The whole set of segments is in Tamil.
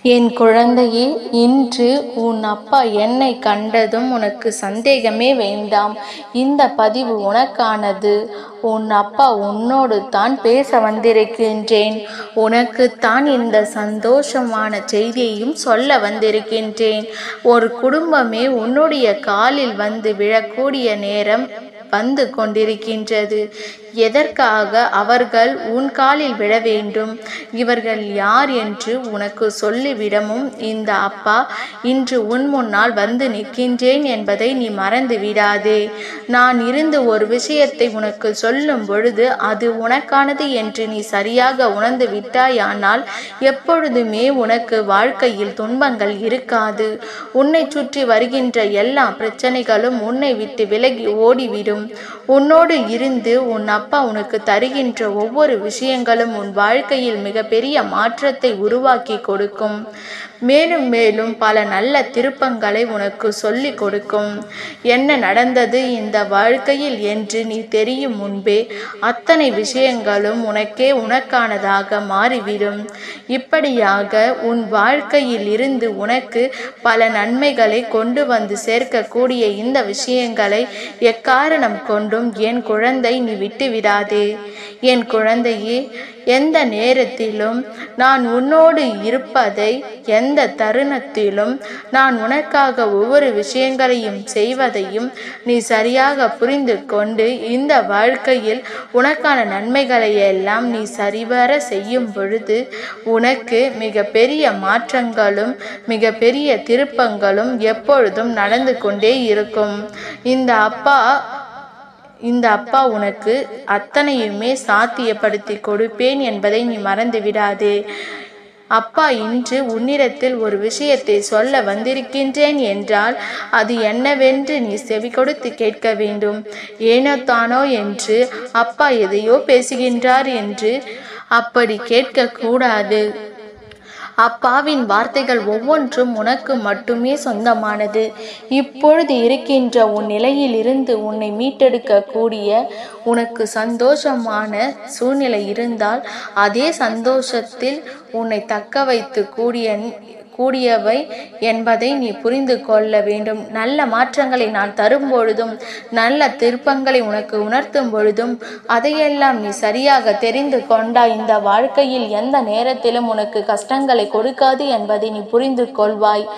என் குழந்தையே, இன்று உன் அப்பா என்னை கண்டதும் உனக்கு சந்தேகமே வேண்டாம். இந்த பதிவு உனக்கானது. உன் அப்பா உன்னோடு தான் பேச வந்திருக்கின்றேன். உனக்குத்தான் இந்த சந்தோஷமான செய்தியையும் சொல்ல வந்திருக்கின்றேன். ஒரு குடும்பமே உன்னுடைய காலில் வந்து விழக்கூடிய நேரம் வந்து கொண்டிருக்கின்றது. எதற்காக அவர்கள் உன் காலில் விழ வேண்டும்? இவர்கள் யார் என்று உனக்கு சொல்லிவிடமும் இந்த அப்பா இன்று உன் முன்னால் வந்து நிற்கின்றேன் என்பதை நீ மறந்து விடாதே. நான் இருந்து ஒரு விஷயத்தை உனக்கு சொல்லும் பொழுது அது உனக்கானது என்று நீ சரியாக உணர்ந்து விட்டாயானால் எப்பொழுதுமே உனக்கு வாழ்க்கையில் துன்பங்கள் இருக்காது. உன்னை சுற்றி வருகின்ற எல்லா பிரச்சனைகளும் உன்னை விட்டு விலகி ஓடிவிடும். உன்னோடு இருந்து உன் அப்பா உனக்கு தருகின்ற ஒவ்வொரு விஷயங்களும் உன் வாழ்க்கையில் மிகப்பெரிய மாற்றத்தை உருவாக்கி கொடுக்கும். மேலும் மேலும் பல நல்ல திருப்பங்களை உனக்கு சொல்லி கொடுக்கும். என்ன நடந்தது இந்த வாழ்க்கையில் என்று நீ தெரியும் முன்பே அத்தனை விஷயங்களும் உனக்கானதாக மாறிவிடும். இப்படியாக உன் வாழ்க்கையில் இருந்து உனக்கு பல நன்மைகளை கொண்டு வந்து சேர்க்கக்கூடிய இந்த விஷயங்களை எக்காரணம் கொண்டும் என் குழந்தை நீ விட்டு விடாதே. என் குழந்தையே, எந்த நேரத்திலும் நான் உன்னோடு இருப்பதை, எந்த தருணத்திலும் நான் உனக்காக ஒவ்வொரு விஷயங்களையும் செய்வதையும் நீ சரியாக புரிந்து கொண்டு இந்த வாழ்க்கையில் உனக்கான நன்மைகளை எல்லாம் நீ சரிவர செய்யும் பொழுது உனக்கு மிக பெரிய மாற்றங்களும் மிக பெரிய திருப்பங்களும் எப்பொழுதும் நடந்து கொண்டே இருக்கும். இந்த அப்பா உனக்கு அத்தனையுமே சாத்தியப்படுத்தி கொடுப்பேன் என்பதை நீ மறந்து விடாதே. அப்பா இன்று உன்னிடத்தில் ஒரு விஷயத்தை சொல்ல வந்திருக்கின்றேன் என்றால் அது என்னவென்று நீ செவி கொடுத்து கேட்க வேண்டும். ஏனோ தானோ என்று அப்பா எதையோ பேசுகின்றார் என்று அப்படி கேட்கக்கூடாது. அப்பாவின் வார்த்தைகள் ஒவ்வொன்றும் உனக்கு மட்டுமே சொந்தமானது. இப்பொழுது இருக்கின்ற உன் நிலையிலிருந்து உன்னை மீட்டெடுக்கக்கூடிய உனக்கு சந்தோஷமான சூழ்நிலை இருந்தால் அதே சந்தோஷத்தில் உன்னை தக்க வைத்து கூடியவை என்பதை நீ புரிந்து கொள்ள வேண்டும். நல்ல மாற்றங்களை நான் தரும் பொழுதும் நல்ல திருப்பங்களை உனக்கு உணர்த்தும் பொழுதும் அதையெல்லாம் நீ சரியாக தெரிந்து கொண்டால் இந்த வாழ்க்கையில் எந்த நேரத்திலும் உனக்கு கஷ்டங்களை கொடுக்காது என்பதை நீ புரிந்து கொள்வாய்.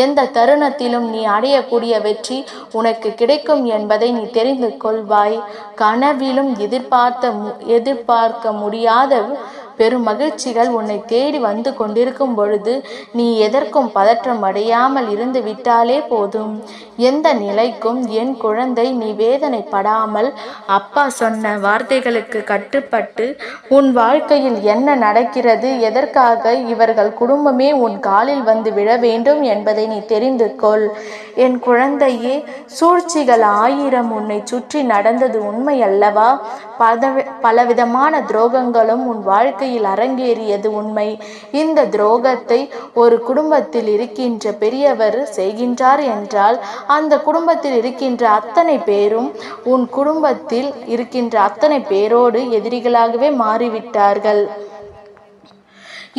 எந்த தருணத்திலும் நீ அடையக்கூடிய வெற்றி உனக்கு கிடைக்கும் என்பதை நீ தெரிந்து கொள்வாய். கனவிலும் எதிர்பார்க்க முடியாத பெரும் மகிழ்ச்சிகள் உன்னை தேடி வந்து கொண்டிருக்கும் பொழுது நீ எதற்கும் பதற்றம் அடையாமல் இருந்து விட்டாலே போதும். எந்த நிலைக்கும் என் குழந்தை நீ வேதனைப்படாமல் அப்பா சொன்ன வார்த்தைகளுக்கு கட்டுப்பட்டு உன் வாழ்க்கையில் என்ன நடக்கிறது, எதற்காக இவர்கள் குடும்பமே உன் காலில் வந்து விழ வேண்டும் என்பதை நீ தெரிந்து கொள். என் குழந்தையே, சூழ்ச்சிகள் 1000 உன்னை சுற்றி நடந்தது உண்மை அல்லவா? பலவிதமான துரோகங்களும் உன் வாழ்க்கையில் அரங்கேறியது உண்மை. இந்த துரோகத்தை ஒரு குடும்பத்தில் இருக்கின்ற பெரியவர் செய்கின்றார் என்றால் அந்த குடும்பத்தில் இருக்கின்ற அத்தனை பேரும் உன் குடும்பத்தில் இருக்கின்ற அத்தனை பேரோடு எதிரிகளாகவே மாறிவிட்டார்கள்.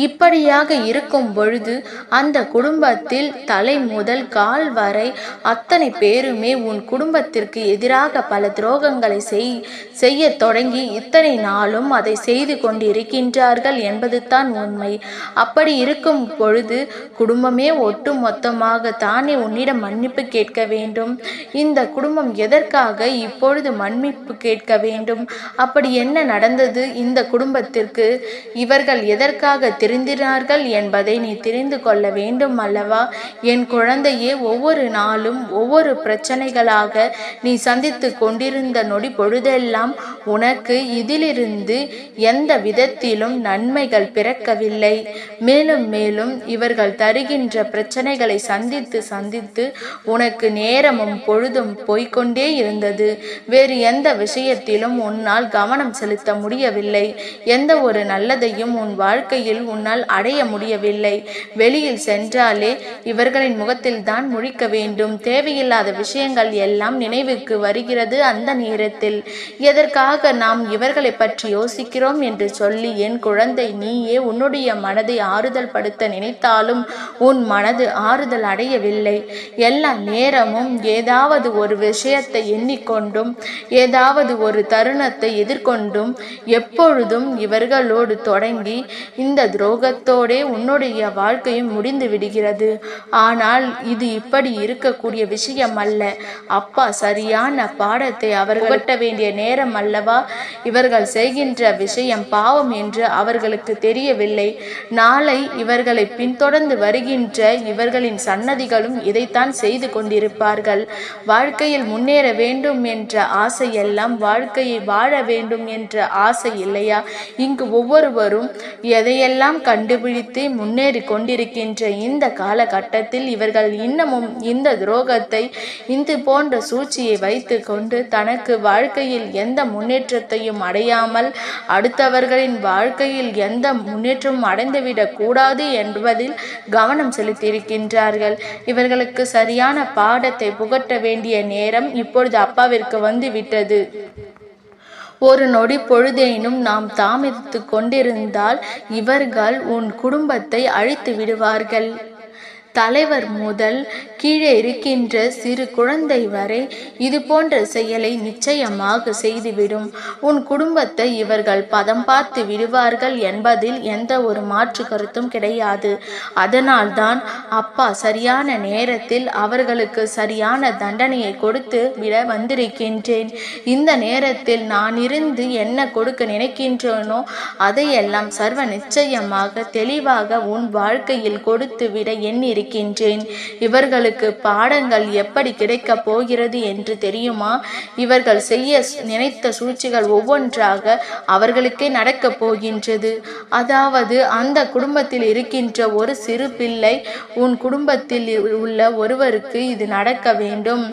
இப்படியாக இருக்கும் பொழுது அந்த குடும்பத்தில் தலை முதல் கால் வரை அத்தனை பேருமே உன் குடும்பத்திற்கு எதிராக பல துரோகங்களை செய்ய தொடங்கி இத்தனை நாளும் அதை செய்து கொண்டிருக்கின்றார்கள் என்பது தான் உண்மை. அப்படி இருக்கும் பொழுது குடும்பமே ஒட்டு மொத்தமாக தானே உன்னிடம் மன்னிப்பு கேட்க வேண்டும். இந்த குடும்பம் எதற்காக இப்பொழுது மன்னிப்பு கேட்க வேண்டும்? அப்படி என்ன நடந்தது இந்த குடும்பத்திற்கு? இவர்கள் எதற்காக தெரிந்தினார்கள் என்பதை நீ தெரிந்து கொள்ள வேண்டும் அல்லவா? என் குழந்தையே, ஒவ்வொரு நாளும் ஒவ்வொரு பிரச்சனைகளாக நீ சந்தித்து கொண்டிருந்த நொடி பொழுதெல்லாம் உனக்கு இதிலிருந்து எந்த விதத்திலும் நன்மைகள் பிறக்கவில்லை. மேலும் மேலும் இவர்கள் தருகின்ற பிரச்சனைகளை சந்தித்து உனக்கு நேரமும் பொழுதும் போய்கொண்டே இருந்தது. வேறு எந்த விஷயத்திலும் உன்னால் கவனம் செலுத்த முடியவில்லை. எந்த ஒரு நல்லதையும் உன் வாழ்க்கையில் உன்னால் அடைய முடியவில்லை. வெளியில் சென்றாலே இவர்களின் முகத்தில் தான் முழிக்க வேண்டும். தேவையில்லாத விஷயங்கள் எல்லாம் நினைவுக்கு வருகிறது. அந்த நேரத்தில் எதற்காக நாம் இவர்களை பற்றி யோசிக்கிறோம் என்று சொல்லி, என் குழந்தை, நீயே உன்னுடைய மனதை ஆறுதல் படுத்த நினைத்தாலும் உன் மனது ஆறுதல் அடையவில்லை. எல்லா நேரமும் ஏதாவது ஒரு விஷயத்தை எண்ணிக்கொண்டும் ஏதாவது ஒரு தருணத்தை எதிர்கொண்டும் எப்பொழுதும் இவர்களோடு தொடங்கி இந்த துரோகத்தோடே உன்னுடைய வாழ்க்கையும் முடிந்து விடுகிறது. ஆனால் இது இப்படி இருக்கக்கூடிய விஷயம் அல்ல. அப்பா சரியான பாடத்தை அவர்கள் புகட்ட வேண்டிய நேரம் அல்லவா? இவர்கள் செய்கின்ற விஷயம் பாவம் என்று அவர்களுக்கு தெரியவில்லை. நாளை இவர்களை பின்தொடர்ந்து வருகின்ற இவர்களின் சன்னதிகளும் இதைத்தான் செய்து கொண்டிருப்பார்கள். வாழ்க்கையில் முன்னேற வேண்டும் என்ற ஆசையெல்லாம் வாழ்க்கையை வாழ வேண்டும் என்ற ஆசை இல்லையா? இங்கு ஒவ்வொருவரும் எதையெல்லாம் கண்டுபிடித்து முன்னேறி கொண்டிருக்கின்ற இந்த காலகட்டத்தில் இவர்கள் இன்னமும் இந்த துரோகத்தை, இந்த போன்ற சூழ்ச்சியை வைத்து கொண்டு தனக்கு வாழ்க்கையில் எந்த முன்னேற்றத்தையும் அடையாமல் அடுத்தவர்களின் வாழ்க்கையில் எந்த முன்னேற்றமும் அடைந்துவிடக் கூடாது என்பதில் கவனம் செலுத்தியிருக்கின்றார்கள். இவர்களுக்கு சரியான பாடத்தை புகட்ட வேண்டிய நேரம் இப்பொழுது அப்பாவிற்கு வந்துவிட்டது. ஒரு நொடி பொழுதேனும் நாம் தாமதித்து கொண்டிருந்தால் இவர்கள் உன் குடும்பத்தை அழித்து விடுவார்கள். தலைவர் முதல் கீழே இருக்கின்ற சிறு குழந்தை வரை இது போன்ற செயலை நிச்சயமாக செய்துவிடும். உன் குடும்பத்தை இவர்கள் பதம் பார்த்து விடுவார்கள் என்பதில் எந்த ஒரு மாற்று கருத்தும் கிடையாது. அதனால்தான் அப்பா சரியான நேரத்தில் அவர்களுக்கு சரியான தண்டனையை கொடுத்து விட வந்திருக்கின்றேன். இந்த நேரத்தில் நான் இருந்து என்ன கொடுக்க நினைக்கின்றேனோ அதையெல்லாம் சர்வ நிச்சயமாக தெளிவாக உன் வாழ்க்கையில் கொடுத்து விட எண்ணிருக்கின்றேன். இவர்களுக்கு பாடங்கள் எப்படி கிடைக்கப் போகிறது என்று தெரியுமா? இவர்கள் செய்ய நினைத்த சூழ்ச்சிகள் ஒவ்வொன்றாக அவர்களுக்கே நடக்கப் போகின்றது. அதாவது அந்த குடும்பத்தில் இருக்கின்ற ஒரு சிறு பிள்ளை உன் குடும்பத்தில் உள்ள ஒருவருக்கு இது நடக்க வேண்டும்,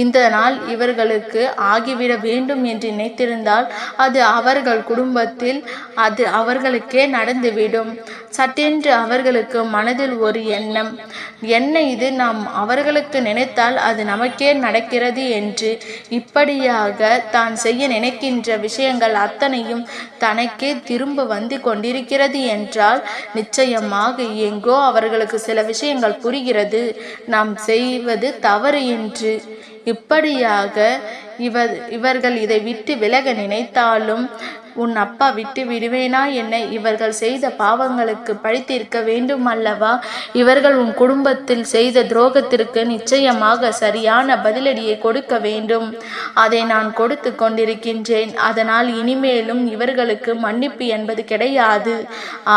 இந்த நாள் இவர்களுக்கு ஆகிவிட வேண்டும் என்று நினைத்திருந்தால் அது அவர்கள் குடும்பத்தில் அது அவர்களுக்கே நடந்துவிடும். சட்டென்று அவர்களுக்கு மனதில் ஒரு எண்ணம், என்ன இது, நாம் அவர்களுக்கு நினைத்தால் அது நமக்கே நடக்கிறது என்று. இப்படியாக தான் செய்ய நினைக்கின்ற விஷயங்கள் அத்தனையும் தனக்கே திரும்ப வந்து கொண்டிருக்கிறது என்றால் நிச்சயமாக எங்கோ அவர்களுக்கு சில விஷயங்கள் புரிகிறது, நாம் செய்வது தவறு என்று. இப்படியாக இவர்கள் இதை விட்டு விலக நினைத்தாலும் உன் அப்பா விட்டு விடுவேனா என்ன? இவர்கள் செய்த பாவங்களுக்கு பழித்திருக்க வேண்டும் அல்லவா? இவர்கள் உன் குடும்பத்தில் செய்த துரோகத்திற்கு நிச்சயமாக சரியான பதிலடியை கொடுக்க வேண்டும். அதை நான் கொடுத்து கொண்டிருக்கின்றேன். அதனால் இனிமேலும் இவர்களுக்கு மன்னிப்பு என்பது கிடையாது.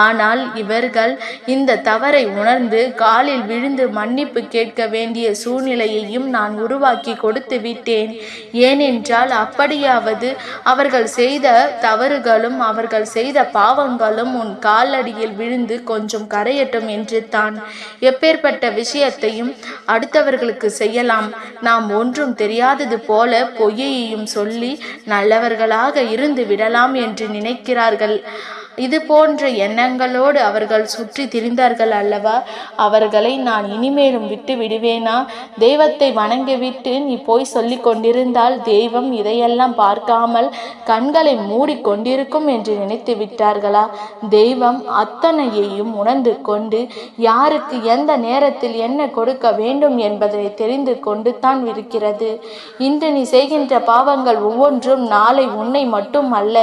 ஆனால் இவர்கள் இந்த தவறை உணர்ந்து காலில் விழுந்து மன்னிப்பு கேட்க வேண்டிய சூழ்நிலையையும் நான் உருவாக்கி கொடுத்து விட்டேன். ஏனென்றால் அப்படியாவது அவர்கள் செய்த தவறுகளும் அவர்கள் செய்த பாவங்களும் உன் காலடியில் விழுந்து கொஞ்சம் கரையட்டும் என்று தான். எப்பேற்பட்ட விஷயத்தையும் அடுத்தவர்களுக்கு செய்யலாம். நாம் ஒன்றும் தெரியாதது போல பொய்யையும் சொல்லி நல்லவர்களாக இருந்து விடலாம் என்று நினைக்கிறார்கள். இது போன்ற எண்ணங்களோடு அவர்கள் சுற்றி திரிந்தார்கள் அல்லவா? அவர்களை நான் இனிமேலும் விட்டு விடுவேனா? தெய்வத்தை வணங்கிவிட்டு நீ போய் சொல்லி கொண்டிருந்தால் தெய்வம் இதையெல்லாம் பார்க்காமல் கண்களை மூடிக்கொண்டிருக்கும் என்று நினைத்து விட்டார்களா? தெய்வம் அத்தனையையும் உணர்ந்து கொண்டு யாருக்கு எந்த நேரத்தில் என்ன கொடுக்க வேண்டும் என்பதை தெரிந்து கொண்டு தான் இருக்கிறது. இன்று நீ செய்கின்ற பாவங்கள் ஒவ்வொன்றும் நாளை உன்னை மட்டும் அல்ல,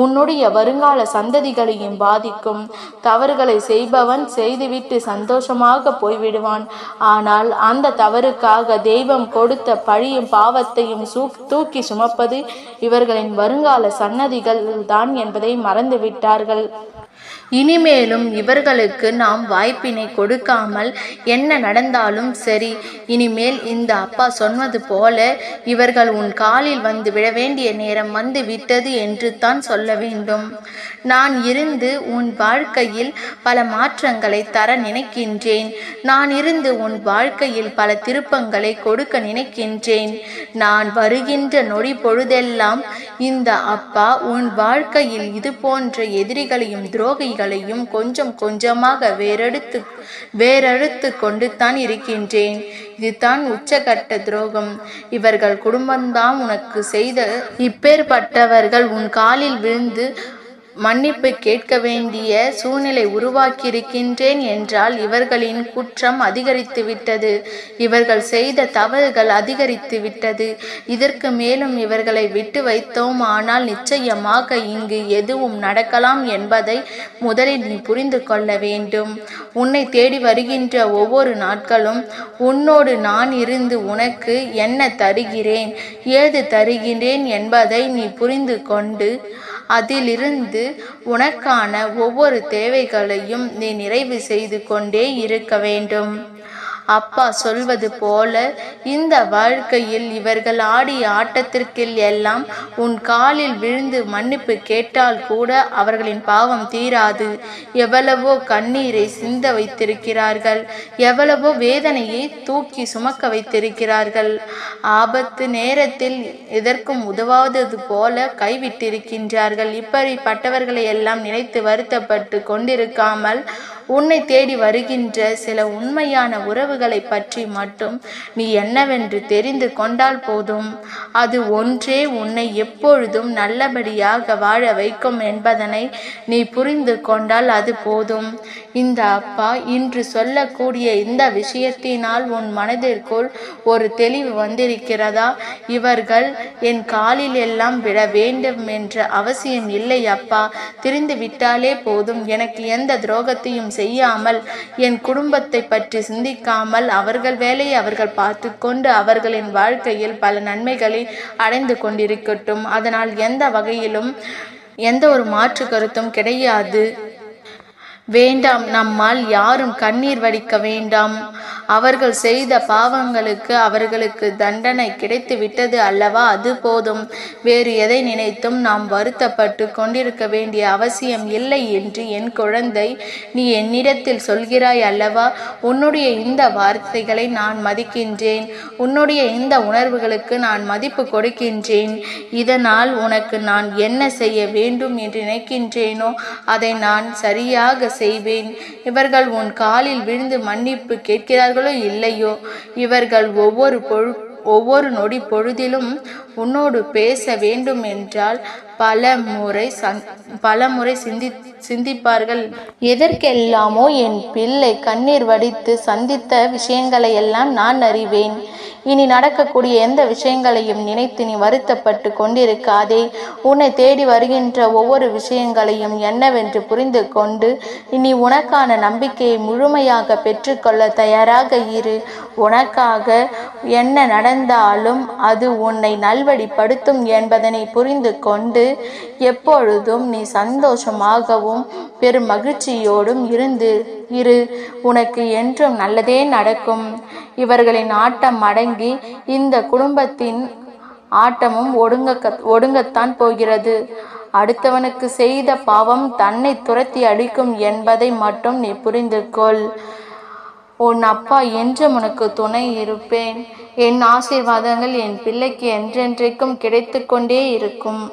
உன்னுடைய வருங்கால சந்ததி பாதிக்கும். தவறுகளை செய்பவன் செய்துவிட்டு சந்தோஷமாக போய்விடுவான். ஆனால் அந்த தவறுக்காக தெய்வம் கொடுத்த பழியும் பாவத்தையும் தூக்கி சுமப்பது இவர்களின் வருங்கால சன்னதிகள் தான் என்பதை மறந்து விட்டார்கள். இனிமேலும் இவர்களுக்கு நாம் வாய்ப்பினை கொடுக்காமல் என்ன நடந்தாலும் சரி, இனிமேல் இந்த அப்பா சொன்னது போல இவர்கள் உன் காலில் வந்து விழ வேண்டிய நேரம் வந்து விட்டது என்று தான் சொல்ல வேண்டும். நான் இருந்து உன் வாழ்க்கையில் பல மாற்றங்களை தர நினைக்கின்றேன். நான் இருந்து உன் வாழ்க்கையில் பல திருப்பங்களை கொடுக்க நினைக்கின்றேன். நான் வருகின்ற நொடி பொழுதெல்லாம் இந்த அப்பா உன் வாழ்க்கையில் இது போன்ற எதிரிகளையும் துரோகிகளையும் உரிமைகளையும் கொஞ்சம் கொஞ்சமாக வேறெடுத்து கொண்டு தான் இருக்கின்றேன். இதுதான் உச்சகட்ட துரோகம். இவர்கள் குடும்பம்தான் உனக்கு செய்த. இப்பேற்பட்டவர்கள் உன் காலில் விழுந்து மன்னிப்பு கேட்க வேண்டிய சூழ்நிலை உருவாக்கியிருக்கின்றேன் என்றால் இவர்களின் குற்றம் அதிகரித்து விட்டது. இவர்கள் செய்த தவறுகள் அதிகரித்து விட்டது. இதற்கு மேலும் இவர்களை விட்டு வைத்தோம் ஆனால் நிச்சயமாக இங்கு எதுவும் நடக்கலாம் என்பதை முதலில் நீ புரிந்து கொள்ள வேண்டும். உன்னை தேடி வருகின்ற ஒவ்வொரு நாட்களும் உன்னோடு நான் இருந்து உனக்கு என்ன தருகிறேன், ஏது தருகிறேன் என்பதை நீ புரிந்து கொண்டு அதிலிருந்து உனக்கான ஒவ்வொரு தேவைகளையும் நீ நிறைவு செய்து கொண்டே இருக்க வேண்டும். அப்பா சொல்வது போல இந்த வாழ்க்கையில் இவர்கள் ஆடிய ஆட்டத்திற்கில் எல்லாம் உன் காலில் விழுந்து மன்னிப்பு கேட்டால் கூட அவர்களின் பாவம் தீராது. எவ்வளவோ கண்ணீரை சிந்த வைத்திருக்கிறார்கள், எவ்வளவோ வேதனையை தூக்கி சுமக்க வைத்திருக்கிறார்கள். ஆபத்து நேரத்தில் எதற்கும் உதவாதது போல கைவிட்டிருக்கின்றார்கள். இப்படிப்பட்டவர்களை எல்லாம் நினைத்து வருத்தப்பட்டு கொண்டிருக்காமல் உன்னை தேடி வருகின்ற சில உண்மையான உறவுகளை பற்றி மட்டும் நீ என்னவென்று தெரிந்து கொண்டால் போதும். அது ஒன்றே உன்னை எப்பொழுதும் நல்லபடியாக வாழ வைக்கும் என்பதனை நீ புரிந்து கொண்டால் அது போதும். இந்த அப்பா இன்று சொல்லக்கூடிய இந்த விஷயத்தினால் உன் மனதிற்குள் ஒரு தெளிவு வந்திருக்கிறதா? இவர்கள் என் காலில் எல்லாம் விட வேண்டும் என்ற அவசியம் இல்லை அப்பா. திரிந்து விட்டாலே போதும். எனக்கு எந்த துரோகத்தையும் செய்யாமல், என் குடும்பத்தை பற்றி சிந்திக்காமல் அவர்கள் வேலையை அவர்கள் பார்த்து கொண்டு அவர்களின் வாழ்க்கையில் பல நன்மைகளை அடைந்து கொண்டிருக்கட்டும். அதனால் எந்த வகையிலும் எந்த ஒரு மாற்று கருத்தும் கிடையாது. வேண்டாம், நம்மால் யாரும் கண்ணீர் வடிக்க வேண்டாம். அவர்கள் செய்த பாவங்களுக்கு அவர்களுக்கு தண்டனை கிடைத்து விட்டது அல்லவா, அது போதும். வேறு எதை நினைத்தும் நாம் வருத்தப்பட்டு கொண்டிருக்க வேண்டிய அவசியம் இல்லை என்று என் குழந்தை நீ என்னிடத்தில் சொல்கிறாய் அல்லவா. உன்னுடைய இந்த வார்த்தைகளை நான் மதிக்கின்றேன். உன்னுடைய இந்த உணர்வுகளுக்கு நான் மதிப்பு கொடுக்கின்றேன். இதனால் உனக்கு நான் என்ன செய்ய வேண்டும் என்று நினைக்கின்றேனோ அதை நான் சரியாக செய்வேன். இவர்கள் உன் காலில் விழுந்து மன்னிப்பு கேட்கிறார்களோ இல்லையோ, இவர்கள் ஒவ்வொரு நொடி பொழுதிலும் உன்னோடு பேச வேண்டும் என்றால் பல முறை சிந்திப்பார்கள். எதற்கெல்லாமோ என் பிள்ளை கண்ணீர் வடித்து சந்தித்த விஷயங்களை எல்லாம் நான் அறிவேன். இனி நடக்கக்கூடிய எந்த விஷயங்களையும் நினைத்து நீ வருத்தப்பட்டு கொண்டிருக்காதே. உன்னை தேடி வருகின்ற ஒவ்வொரு விஷயங்களையும் என்னவென்று புரிந்து கொண்டு இனி உனக்கான நம்பிக்கையை முழுமையாக பெற்றுக்கொள்ள தயாராக இரு. உனக்காக என்ன நடந்தாலும் அது உன்னை நல்வழிப்படுத்தும் என்பதனை புரிந்து கொண்டு எப்பொழுதும் நீ சந்தோஷமாகவும் பெரும் மகிழ்ச்சியோடும் இரு. உனக்கு என்றும் நல்லதே நடக்கும். இவர்களின் ஆட்டம் அடங்கி இந்த குடும்பத்தின் ஆட்டமும் ஒடுங்கத்தான் போகிறது. அடுத்தவனுக்கு செய்த பாவம் தன்னை துரத்தி அடிக்கும் என்பதை மட்டும் நீ புரிந்து கொள். உன் அப்பா என்றும் உனக்கு துணை இருப்பேன். என் ஆசீர்வாதங்கள் என் பிள்ளைக்கு என்றென்றைக்கும் கிடைத்து கொண்டே இருக்கும்.